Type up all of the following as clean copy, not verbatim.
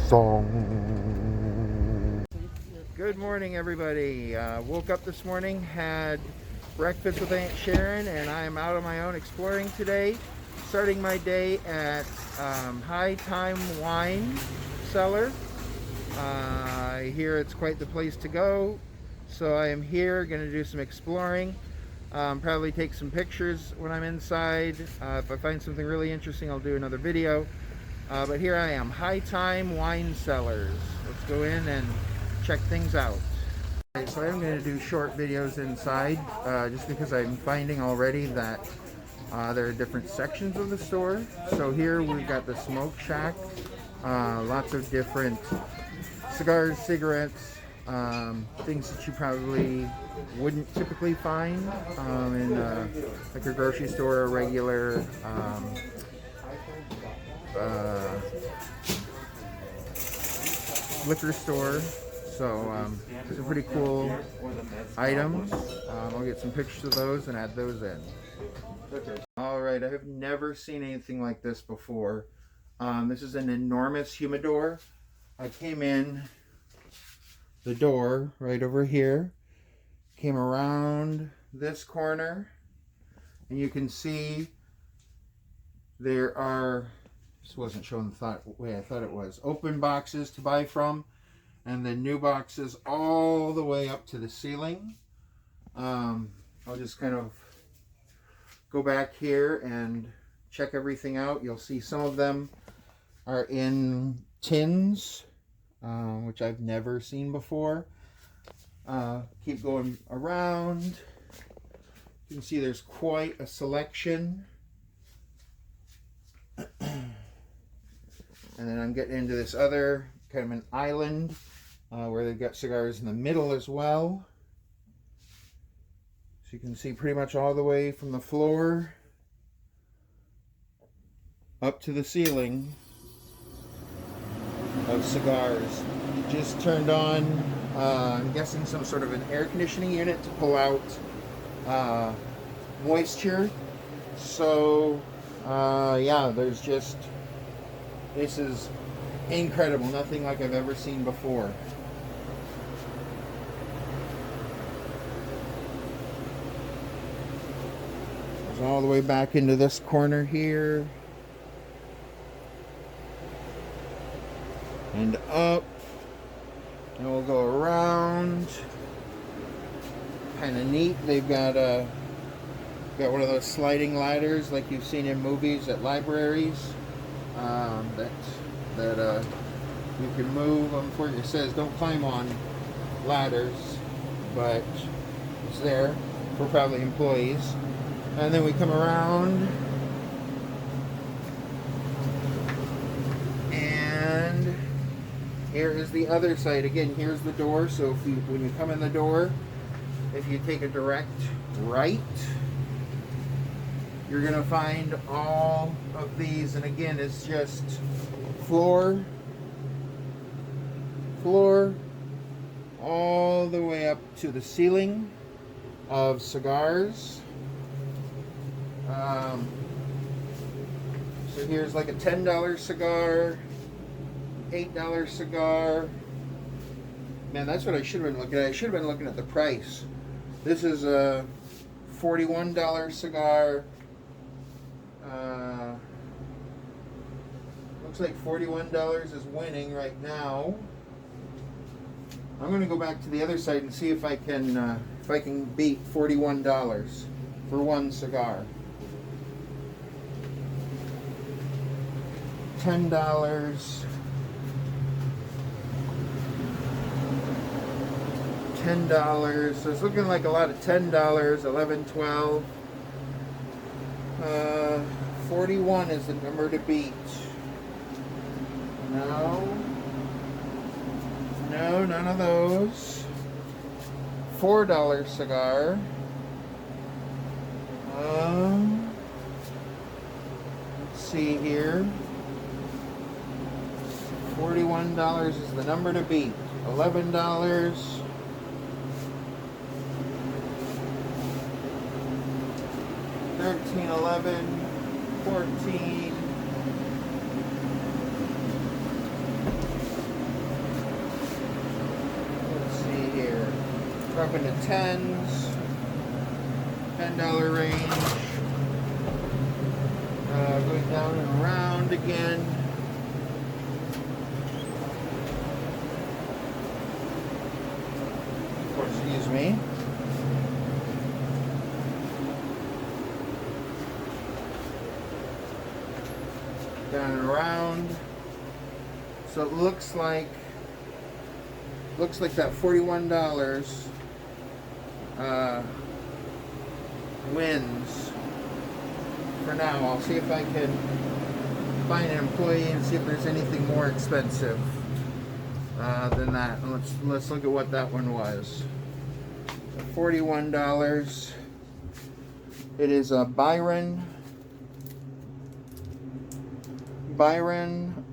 song. Good morning, everybody. Woke up this morning, had breakfast with Aunt Sharon, and I am out on my own exploring today. Starting my day at High Time Wine Cellar. I hear it's quite the place to go, so I am here, going to do some exploring. Probably take some pictures when I'm inside. If I find something really interesting, I'll do another video. But here I am, High Time Wine Cellars. Let's go in and check things out. Okay, so I'm going to do short videos inside, just because I'm finding already that there are different sections of the store. So here we've got the smoke shack, lots of different cigars, cigarettes, things that you probably wouldn't typically find in like a grocery store or regular liquor store. So these are pretty cool items. I'll get some pictures of those and add those in. Alright, I have never seen anything like this before. This is an enormous humidor. I came in the door right over here, came around this corner, and you can see there are, this wasn't shown the way I thought it was, open boxes to buy from, and then new boxes all the way up to the ceiling. I'll just kind of go back here and check everything out. You'll see some of them are in tins, which I've never seen before. Keep going around. You can see there's quite a selection. And then I'm getting into this other kind of an island where they've got cigars in the middle as well. So you can see pretty much all the way from the floor up to the ceiling of cigars. Just turned on, I'm guessing some sort of an air conditioning unit to pull out moisture. So yeah, there's just, this is incredible, nothing like I've ever seen before. Goes all the way back into this corner here. And up. And we'll go around. Kind of neat. They've got one of those sliding ladders like you've seen in movies at libraries. That you can move. Unfortunately, it says don't climb on ladders, but it's there for probably employees. And then we come around, and here is the other side. Again, here's the door. So if when you come in the door, if you take a direct right, you're gonna find all of these. And again, it's just floor, all the way up to the ceiling of cigars. So here's like a $10 cigar, $8 cigar. Man, that's what I should have been looking at. I should have been looking at the price. This is a $41 cigar. Looks like $41 is winning right now. I'm going to go back to the other side and see if I can beat $41 for one cigar. $10. $10. So it's looking like a lot of $10. $11, $12. 41 is the number to beat. No, none of those. $4 cigar. Let's see here. $41 is the number to beat. $11. $13, $11, $14. We're up into tens, $10 range. Going down and around again. Excuse me. Down and around. So it looks like that $41 wins for now. I'll see if I can find an employee and see if there's anything more expensive than that. Let's look at what that one was. $41. It is a Byron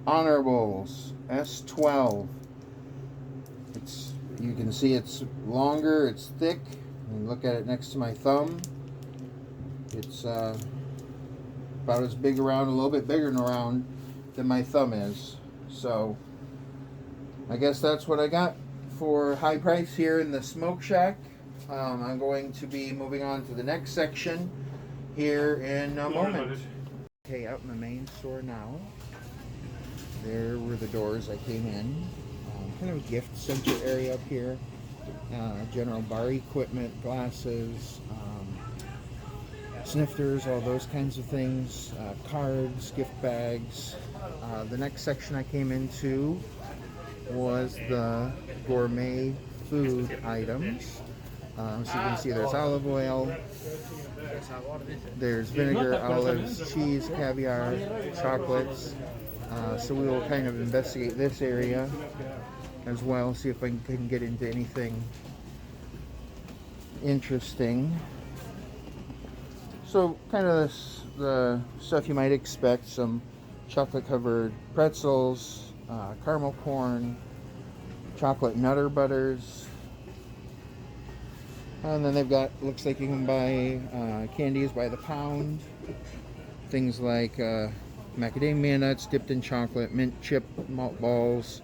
Honorables S12. You can see it's longer, it's thick. And look at it next to my thumb. It's about as big around, a little bit bigger around than my thumb is. So I guess that's what I got for high price here in the Smoke Shack. I'm going to be moving on to the next section here in a moment. Okay, out in the main store now. There were the doors I came in. Kind of a gift center area up here. General bar equipment, glasses, snifters, all those kinds of things, cards, gift bags. The next section I came into was the gourmet food items. So you can see there's olive oil, there's vinegar, olives, cheese, caviar, chocolates. So we will kind of investigate this area as well, see if I can get into anything interesting. So kind of the stuff you might expect, some chocolate covered pretzels, caramel corn, chocolate Nutter Butters, and then they've got, looks like you can buy candies by the pound, things like macadamia nuts dipped in chocolate, mint chip malt balls,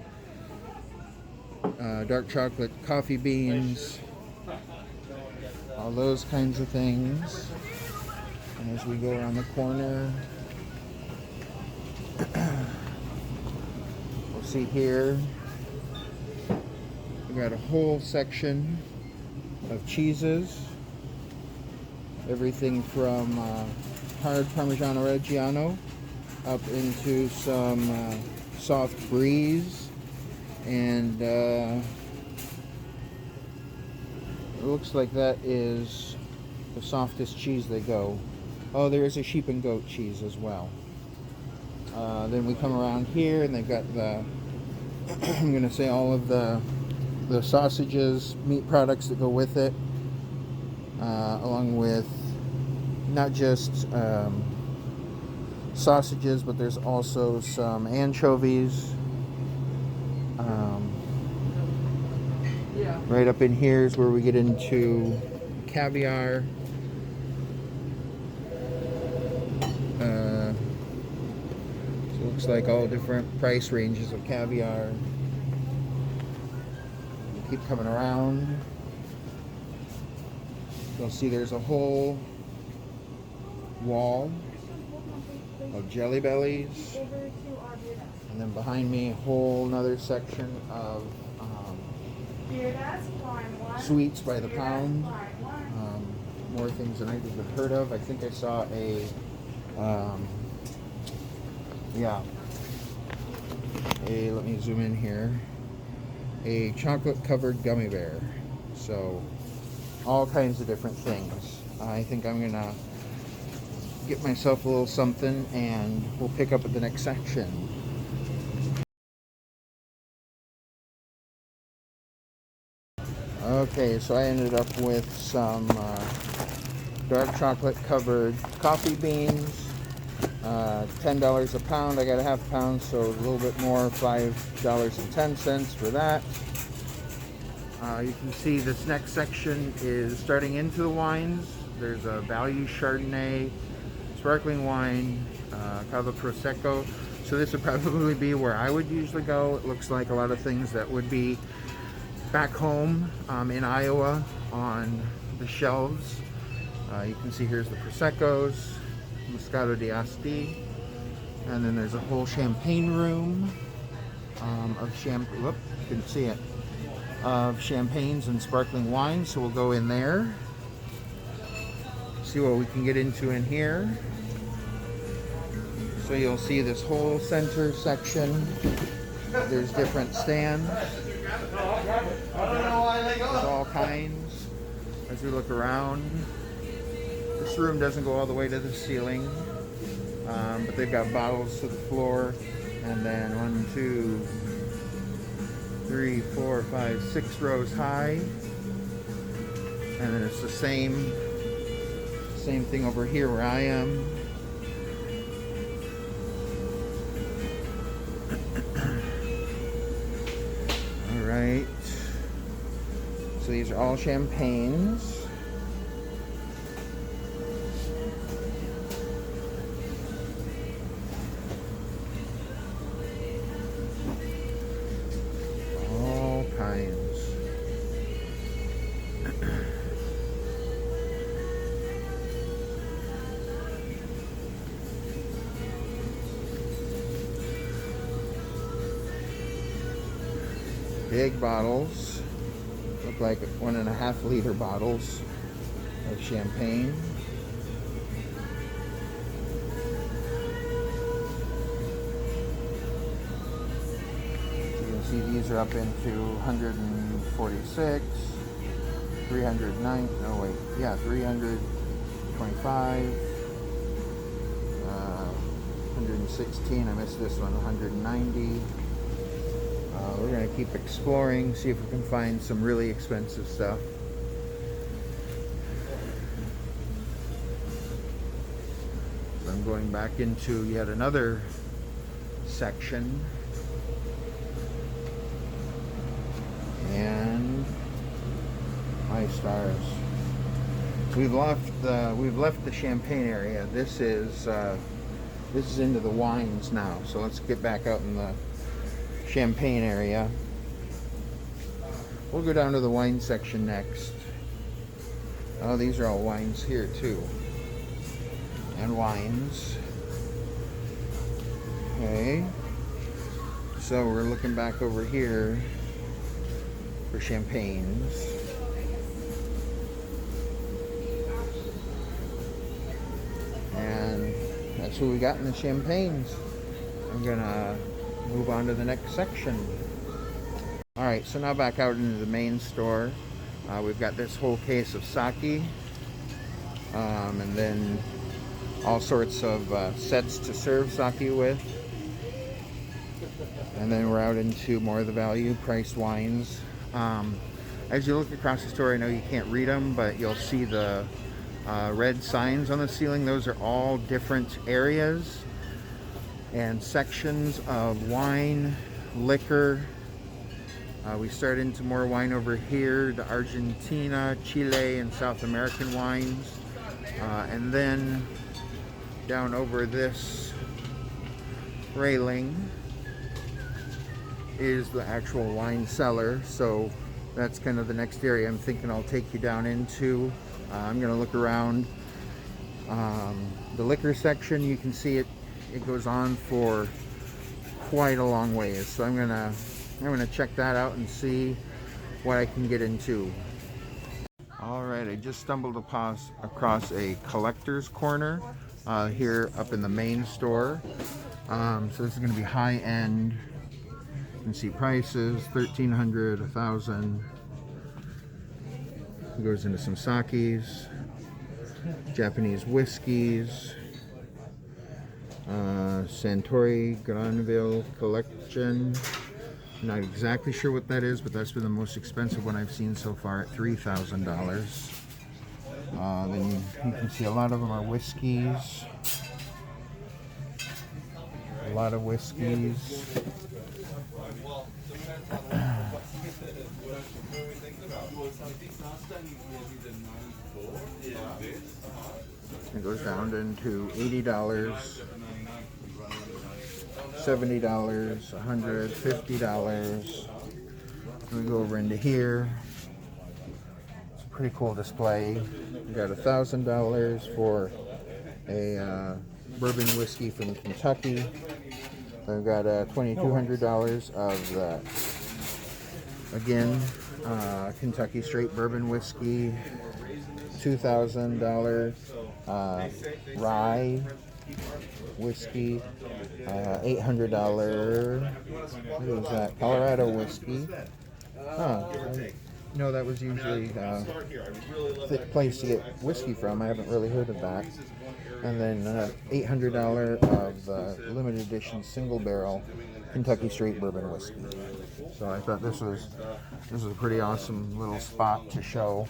dark chocolate coffee beans, all those kinds of things. And as we go around the corner, we'll see here we got a whole section of cheeses, everything from hard Parmigiano Reggiano up into some soft bries, and it looks like that is the softest cheese they go. Oh, there is a sheep and goat cheese as well. Then we come around here and they've got the I'm going to say all of the sausages, meat products that go with it, along with not just sausages, but there's also some anchovies. Right up in here is where we get into caviar. So it looks like all different price ranges of caviar. We keep coming around. You'll see there's a whole wall of Jelly Bellies, and then behind me a whole another section of sweets by the pound. More things than I've even heard of. I think I saw a let me zoom in here, a chocolate covered gummy bear. So all kinds of different things. I think I'm gonna get myself a little something and we'll pick up at the next section. Okay, so I ended up with some dark chocolate covered coffee beans, $10 a pound. I got a half pound, so a little bit more, $5.10 for that. You can see this next section is starting into the wines. There's a value Chardonnay, sparkling wine, Cava Prosecco. So this would probably be where I would usually go. It looks like a lot of things that would be back home in Iowa on the shelves. You can see here's the Proseccos, Moscato d'Asti, and then there's a whole champagne room of couldn't see it, of champagnes and sparkling wines. So we'll go in there, see what we can get into in here. So you'll see this whole center section. There's different stands. There's all kinds. As we look around, this room doesn't go all the way to the ceiling, but they've got bottles to the floor, and then 1, 2, 3, 4, 5, 6 rows high, and then it's the same thing over here where I am. All right, so these are all champagnes. All kinds. Big bottles, look like 1.5 liter bottles of champagne. You can see these are up into 146, 309, no wait, yeah, 325, 116, I missed this one, 190. We're going to keep exploring, see if we can find some really expensive stuff. So I'm going back into yet another section. And my stars. We've left the champagne area. This is into the wines now. So let's get back out in the champagne area. We'll go down to the wine section next. Oh, these are all wines here too. And wines. Okay. So we're looking back over here for champagnes. And that's what we got in the champagnes. I'm gonna move on to the next section. All right, so now back out into the main store. We've got this whole case of sake, and then all sorts of sets to serve sake with. And then we're out into more of the value priced wines. As you look across the store, I know you can't read them, but you'll see the red signs on the ceiling. Those are all different areas and sections of wine, liquor. We start into more wine over here, the Argentina, Chile, and South American wines. And then down over this railing is the actual wine cellar. So that's kind of the next area I'm thinking I'll take you down into. I'm gonna look around the liquor section. You can see it goes on for quite a long ways. So I'm gonna check that out and see what I can get into. All right, I just stumbled across a collector's corner here up in the main store. So this is going to be high end. You can see prices, $1,300, $1,000. It goes into some sakes, Japanese whiskeys, Santori Granville collection. Not exactly sure what that is, but that's been the most expensive one I've seen so far at $3,000. Then you can see a lot of them are whiskeys. A lot of whiskeys. It goes down into $80. $70, $150, We go over into here. It's a pretty cool display. We got $1,000 for a bourbon whiskey from Kentucky. I've got $2,200 of the, again, Kentucky straight bourbon whiskey, $2,000 rye whiskey, $800. What was that? Colorado whiskey. No, that was usually a thick place to get whiskey from. I haven't really heard of that. And then $800 of limited edition single barrel Kentucky straight bourbon whiskey. So I thought this was a pretty awesome little spot to show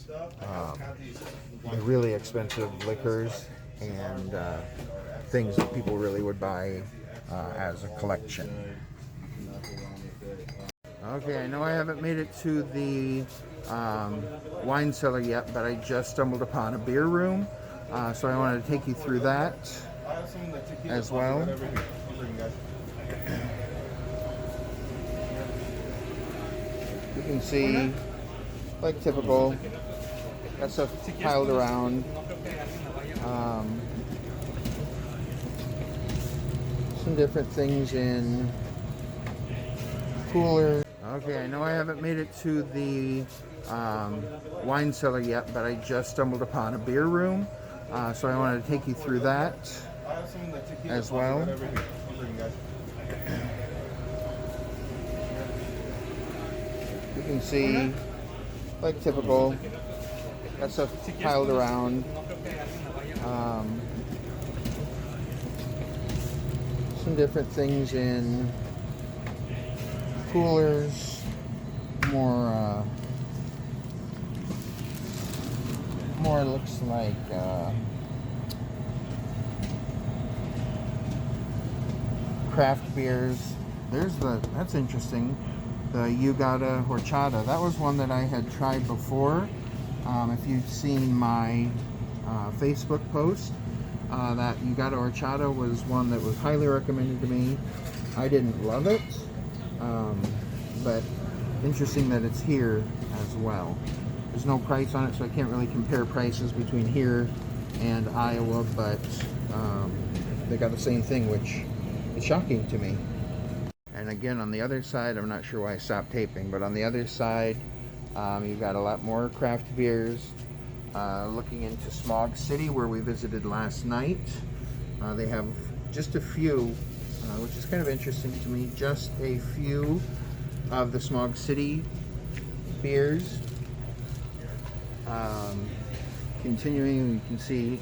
the really expensive liquors and things that people really would buy as a collection. Okay, I know I haven't made it to the wine cellar yet, but I just stumbled upon a beer room, so I wanted to take you through that as well. You can see, like typical, got stuff piled around. Some different things in coolers. Okay, I know I haven't made it to the wine cellar yet, but I just stumbled upon a beer room, so I wanted to take you through that as well. You can see, like typical, got stuff piled around. Some different things in coolers, more looks like craft beers. That's interesting, the Yugata Horchata. That was one that I had tried before. If you've seen my Facebook post, that Yugata Horchata was one that was highly recommended to me. I didn't love it, but interesting that it's here as well. There's no price on it, so I can't really compare prices between here and Iowa, but they got the same thing, which is shocking to me. And again, on the other side, I'm not sure why I stopped taping, but on the other side, you've got a lot more craft beers. Looking into Smog City, where we visited last night, they have just a few, which is kind of interesting to me, just a few of the Smog City beers. Continuing, you can see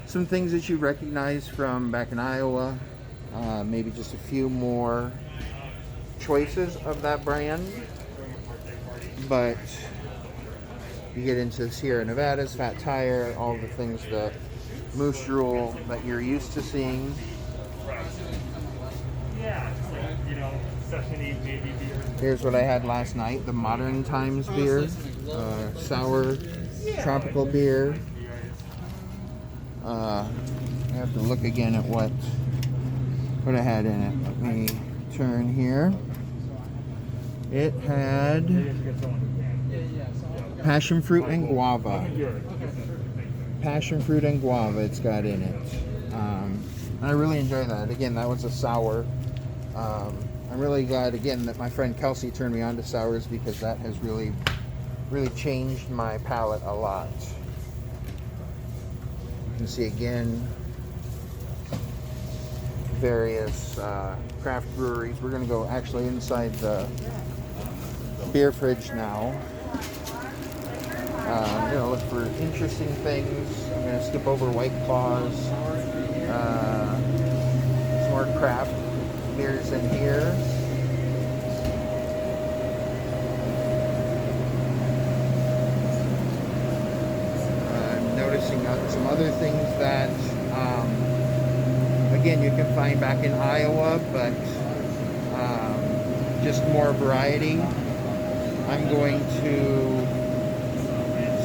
some things that you recognize from back in Iowa, maybe just a few more choices of that brand, but you get into Sierra Nevadas, Fat Tire, all the things that Moose Drool that you're used to seeing. Here's what I had last night, the Modern Times beer, sour tropical beer. I have to look again at what I had in it. Let me turn here. It had passion fruit and guava. Passion fruit and guava it's got in it. I really enjoy that. Again, that was a sour. I'm really glad, again, that my friend Kelsey turned me on to sours, because that has really changed my palate a lot. You can see, again, various craft breweries. We're going to go actually inside the beer fridge now. I'm going to look for interesting things. I'm going to skip over White Claws. Some more craft beers in here. I'm noticing some other things that, again, you can find back in Iowa, but just more variety. I'm going to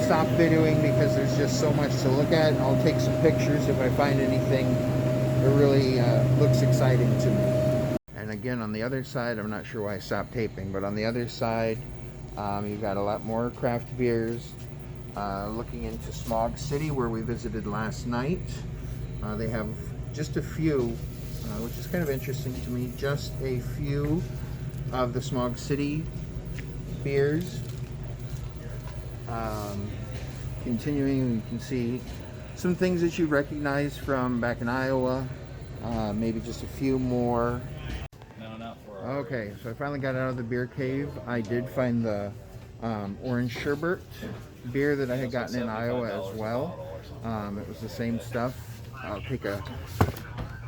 stop videoing because there's just so much to look at. I'll take some pictures if I find anything that really looks exciting to me. And again, on the other side, I'm not sure why I stopped taping, but on the other side, you've got a lot more craft beers. Looking into Smog City, where we visited last night. They have just a few, which is kind of interesting to me, just a few of the Smog City beers. Continuing, you can see some things that you recognize from back in Iowa. Maybe just a few more. No, not for Okay, so I finally got out of the beer cave. I did find the orange sherbet beer that I had gotten in Iowa as well. It was the same stuff. I'll take a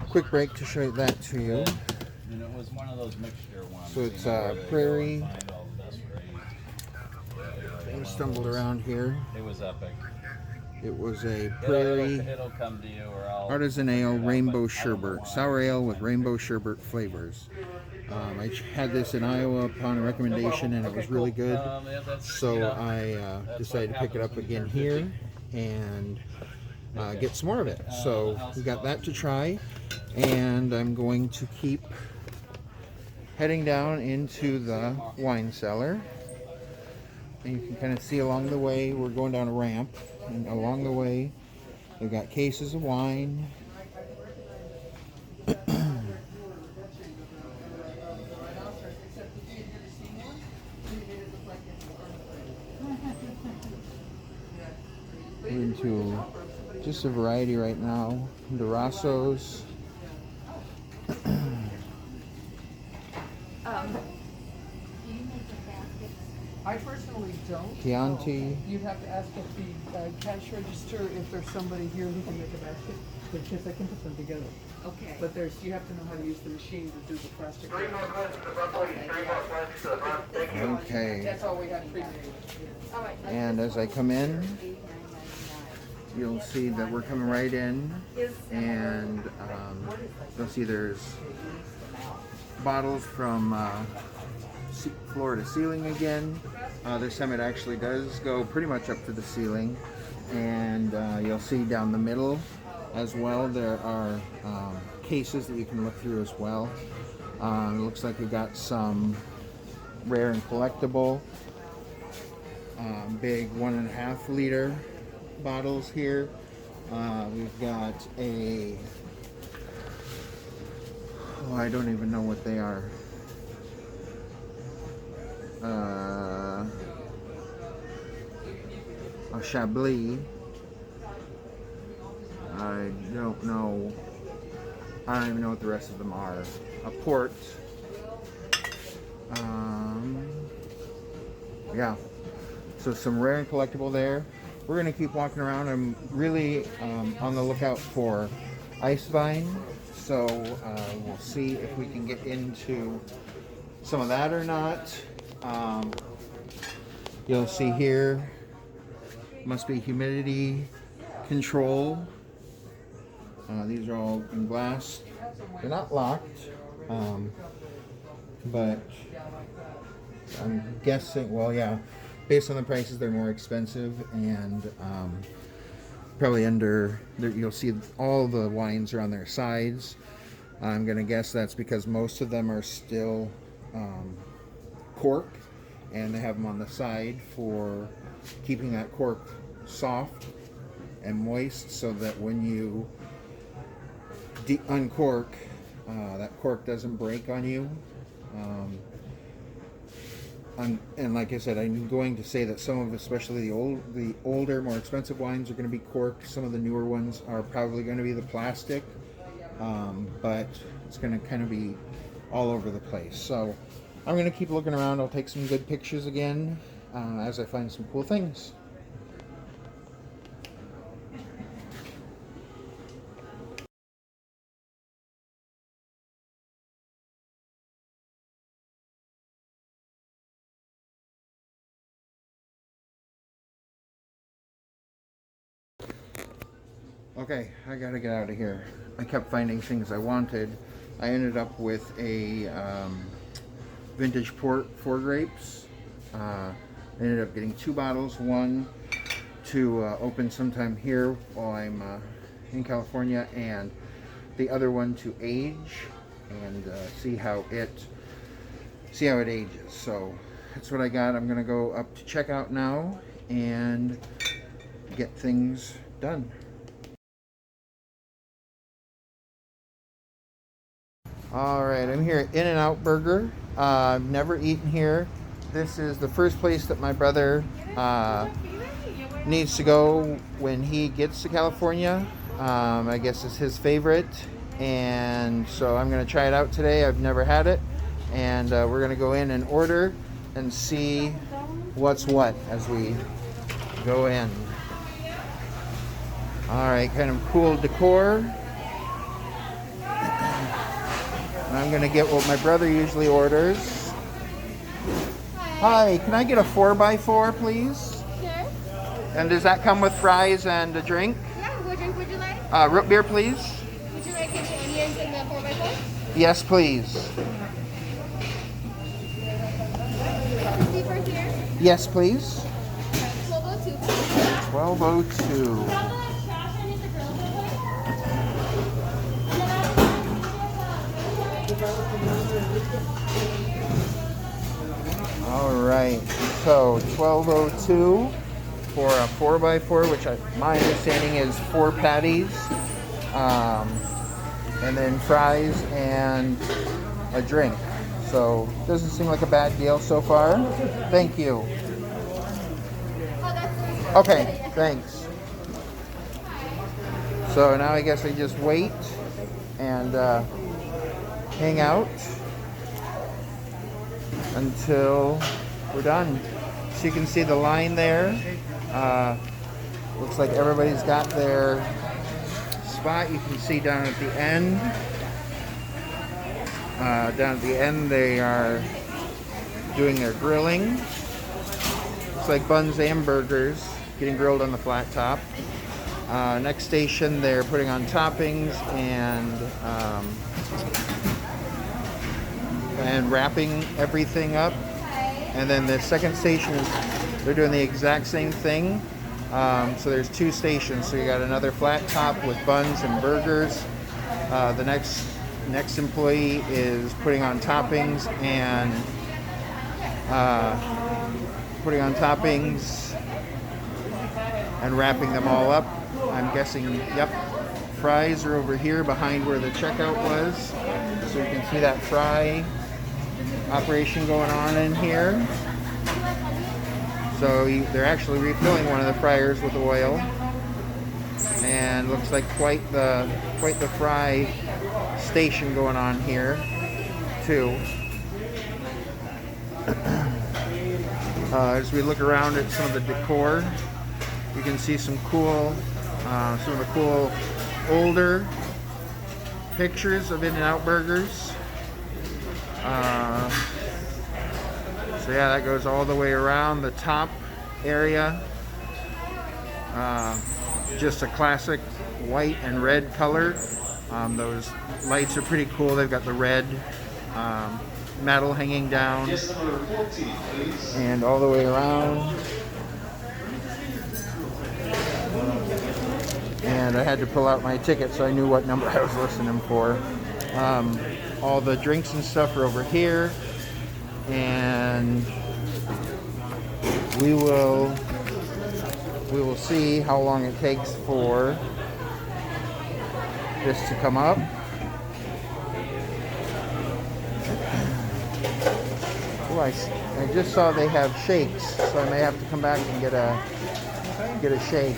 quick break to show that to you. And it was one of those mixture ones. So it's Prairie. I stumbled around here. It was epic. It was a Prairie It'll come to you, or I'll Artisan Ale Rainbow Sherbet, sour ale with rainbow sherbet flavors. I had this in Iowa upon a recommendation, and it was really good. So I decided to pick it up again here and get some more of it. So we got that to try, and I'm going to keep heading down into the wine cellar. And you can kind of see along the way, we're going down a ramp, and along the way they've got cases of wine. Into just a variety right now. Durassos. I personally don't. Chianti. You'd have to ask at the cash register if there's somebody here who can make a basket, because I can put them together. Okay. But you have to know how to use the machine to do the plastic. Okay. That's all we have pre-made. And as I come in, you'll see that we're coming right in, and you'll see there's bottles from floor to ceiling again. This time it actually does go pretty much up to the ceiling, and you'll see down the middle as well there are cases that you can look through as well. It looks like we've got some rare and collectible big 1.5 liter bottles here. We've got I don't even know what they are. A Chablis. I don't know. I don't even know what the rest of them are. A Port. Yeah. So some rare and collectible there. We're gonna keep walking around. I'm really on the lookout for ice vine. So we'll see if we can get into some of that or not. You'll see here must be humidity control. These are all in glass. They're not locked, but I'm guessing, well, yeah, based on the prices, they're more expensive, and probably under there, you'll see all the wines are on their sides. I'm gonna guess that's because most of them are still cork, and they have them on the side for keeping that cork soft and moist, so that when you uncork, that cork doesn't break on you. And like I said, I'm going to say that some of, especially the older, more expensive wines, are going to be corked. Some of the newer ones are probably going to be the plastic, but it's going to kind of be all over the place. So I'm going to keep looking around. I'll take some good pictures again as I find some cool things. Okay, I gotta get out of here. I kept finding things I wanted. I ended up with a vintage port 4 grapes. I ended up getting 2 bottles, one to open sometime here while I'm in California, and the other one to age. and see how it ages. So that's what I got. I'm gonna go up to checkout now and get things done. All right, I'm here at In-N-Out Burger. I've never eaten here. This is the first place that my brother needs to go when he gets to California. I guess it's his favorite, and so I'm gonna try it out today. I've never had it, and we're gonna go in and order and see what's what as we go in. All right, kind of cool decor. I'm gonna get what my brother usually orders. Hi, can I get a 4x4, please? Sure. And does that come with fries and a drink? Yeah, what drink would you like? Root beer, please. Would you like the onions in the 4x4? Yes, please. Deeper here. Yes, please. 1202. 1202. All right, so 1202 for a 4x4, which my understanding is 4 patties, and then fries and a drink. So doesn't seem like a bad deal so far. Thank you. Okay, thanks. So now I guess I just wait and hang out until we're done. So you can see the line there. Looks like everybody's got their spot. You can see down at the end. Down at the end they are doing their grilling. Looks like buns and burgers getting grilled on the flat top. Next station they're putting on toppings and wrapping everything up. And then the second station is they're doing the exact same thing. So there's 2 stations. So you got another flat top with buns and burgers. The next employee is putting on toppings and wrapping them all up. I'm guessing, yep, fries are over here behind where the checkout was. So you can see that fry operation going on in here. So they're actually refilling one of the fryers with oil, and looks like quite the fry station going on here too. As we look around at some of the decor, you can see some of the cool older pictures of In-N-Out Burgers. So yeah, that goes all the way around the top area. Just a classic white and red color. Those lights are pretty cool. They've got the red metal hanging down and all the way around. And I had to pull out my ticket so I knew what number I was listening for. All the drinks and stuff are over here, and we will see how long it takes for this to come up. Oh, I just saw they have shakes, so I may have to come back and get a shake.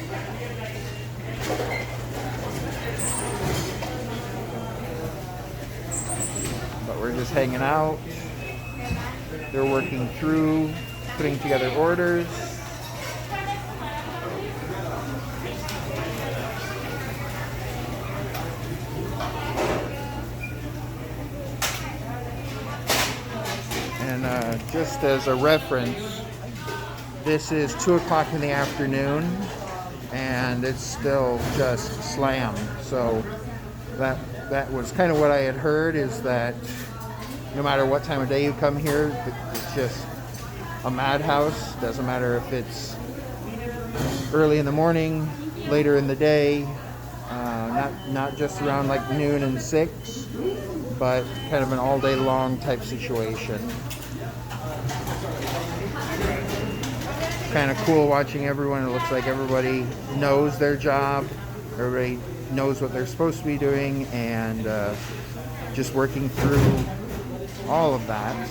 But we're just hanging out. They're working through putting together orders. And just as a reference, this is 2 o'clock in the afternoon and it's still just slammed. So that was kind of what I had heard, is that no matter what time of day you come here, it's just a madhouse. Doesn't matter if it's early in the morning, later in the day, not just around like noon and 6, but kind of an all day long type situation. Kind of cool watching everyone. It looks like everybody knows their job. Everybody knows what they're supposed to be doing, and just working through all of that.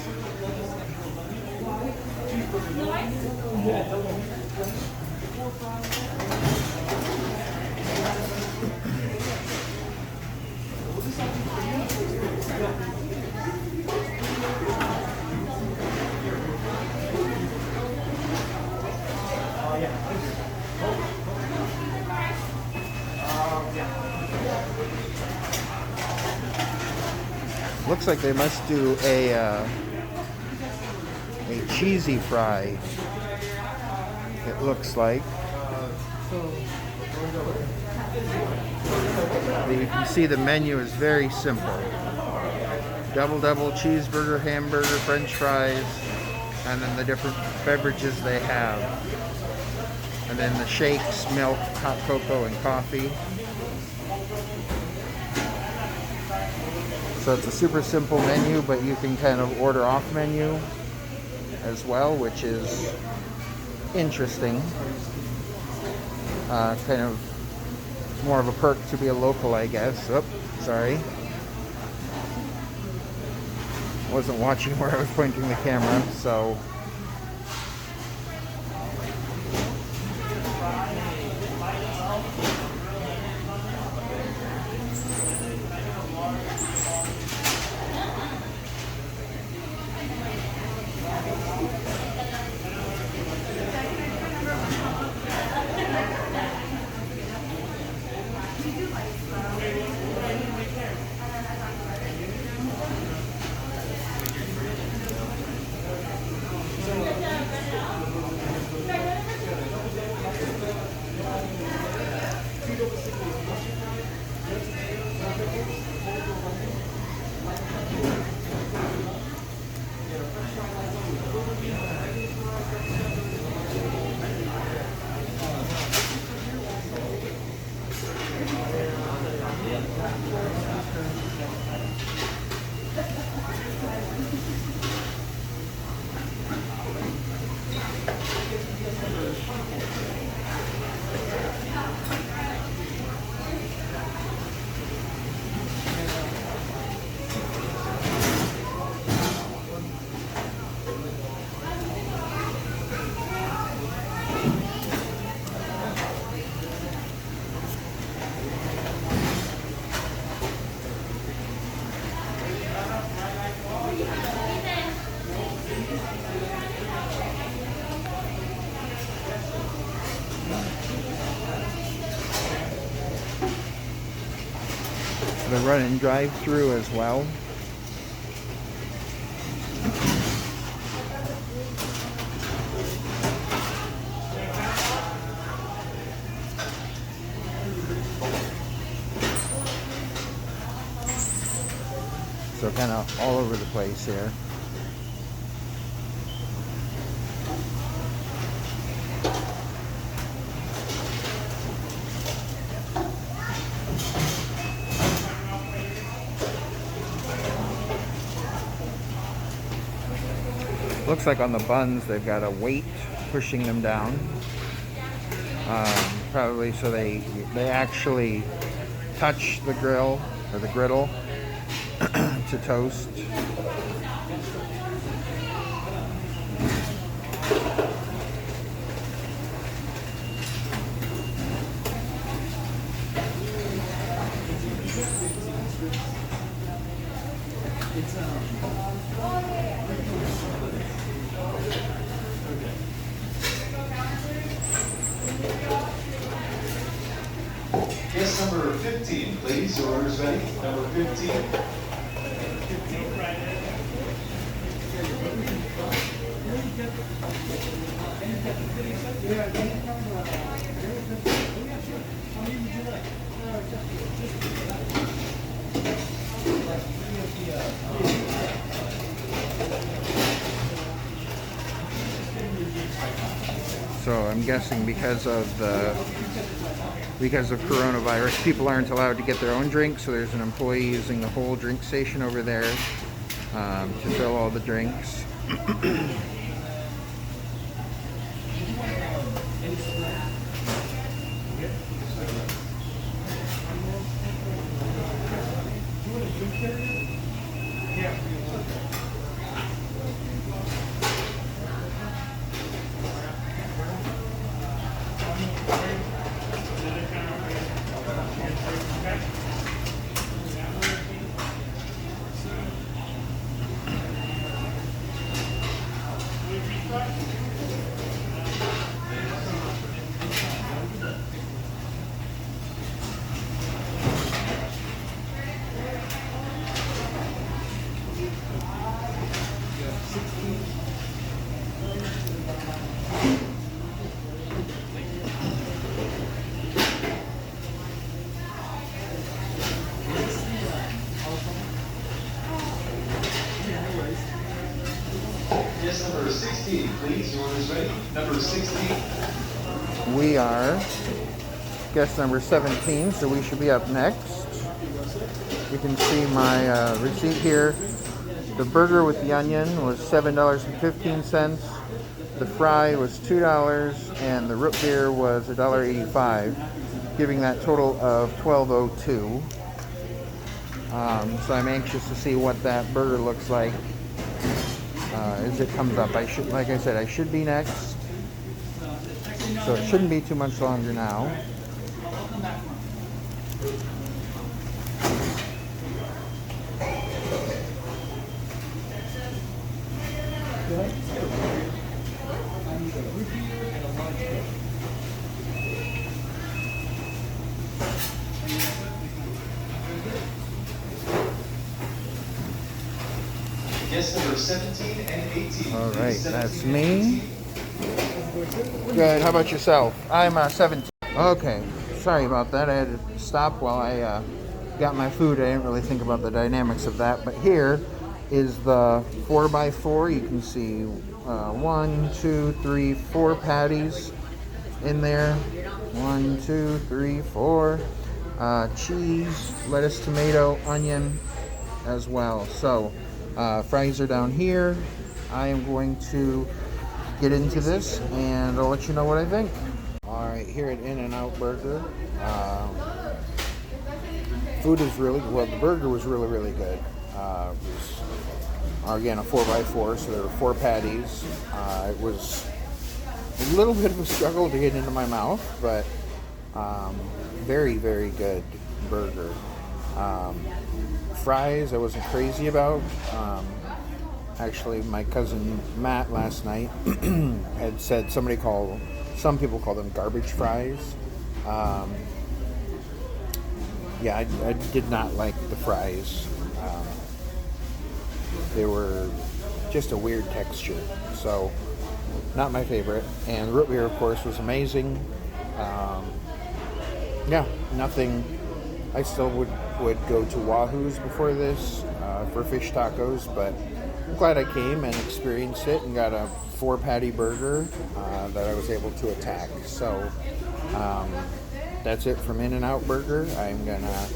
Looks like they must do a cheesy fry. It looks like. You can see the menu is very simple. Double cheeseburger, hamburger, french fries, and then the different beverages they have. And then the shakes, milk, hot cocoa, and coffee. So it's a super simple menu, but you can kind of order off menu as well, which is interesting. Kind of more of a perk to be a local, I guess. Oh, sorry. Wasn't watching where I was pointing the camera, so. They're running drive-through as well. So kind of all over the place here. Looks like on the buns they've got a weight pushing them down. Probably so they actually touch the grill or the griddle to toast. Guest number 15, please. Your order's ready. Number 15. So I'm guessing because of coronavirus, people aren't allowed to get their own drinks. So there's an employee using the whole drink station over there to fill all the drinks. Yes, number 16, please. Your order's ready. Number 16. We are guest number 17, so we should be up next. You can see my receipt here. The burger with the onion was $7.15. The fry was $2, and the root beer was $1.85, giving that total of $12.02. So I'm anxious to see what that burger looks like as it comes up. Like I said, I should be next, so it shouldn't be too much longer now. Yes, number 17 and 18. All right, that's me. Good. How about yourself? I'm 17. Okay. Sorry about that. I had to stop while I got my food. I didn't really think about the dynamics of that. But here is the 4x4. You can see 1, 2, 3, 4 patties in there. 1, 2, 3, 4. Cheese, lettuce, tomato, onion as well. So fries are down here. I am going to get into this and I'll let you know what I think. Alright, here at In-N-Out Burger. Food is really well. The burger was really good. It was, again, a 4x4, so there were 4 patties. It was a little bit of a struggle to get into my mouth, but very good burger. Fries I wasn't crazy about. Actually, my cousin Matt last night had said some people call them garbage fries. Yeah, I did not like the fries. They were just a weird texture, so not my favorite. And the root beer, of course, was amazing. Yeah, nothing. I still would go to Wahoo's before this for fish tacos, but I'm glad I came and experienced it and got a 4-patty burger that I was able to attack. So that's it from In-N-Out Burger. I'm gonna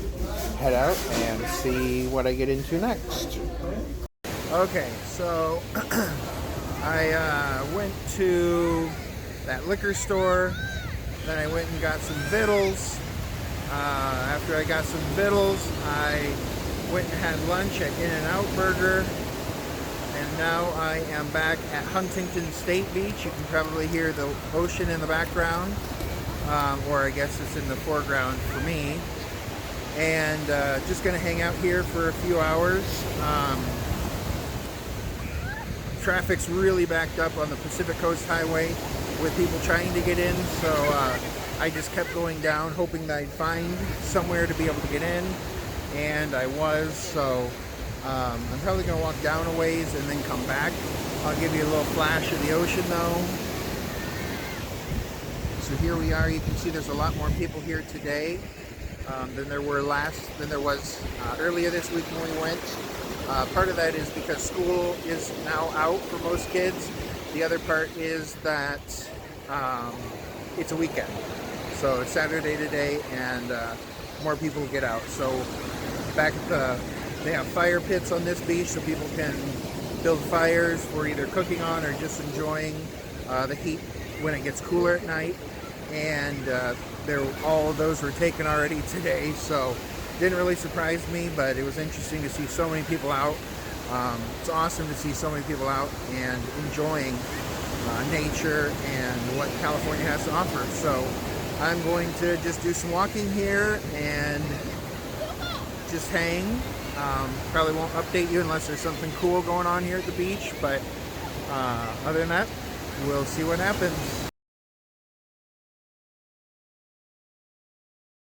head out and see what I get into next. Okay, so I went to that liquor store, then I went and got some vittles. After I got some vittles, I went and had lunch at In-N-Out Burger, and now I am back at Huntington State Beach. You can probably hear the ocean in the background, or I guess it's in the foreground for me, and just going to hang out here for a few hours. Traffic's really backed up on the Pacific Coast Highway with people trying to get in, so I just kept going down hoping that I'd find somewhere to be able to get in, and I was. So I'm probably going to walk down a ways and then come back. I'll give you a little flash of the ocean though. So here we are. You can see there's a lot more people here today than there was earlier this week when we went. Part of that is because school is now out for most kids. The other part is that it's a weekend. So it's Saturday today, and more people get out. So back at they have fire pits on this beach so people can build fires we're either cooking on or just enjoying the heat when it gets cooler at night. And all of those were taken already today, so didn't really surprise me, but it was interesting to see so many people out. It's awesome to see so many people out and enjoying nature and what California has to offer. So I'm going to just do some walking here and just hang. Probably won't update you unless there's something cool going on here at the beach, but other than that, we'll see what happens.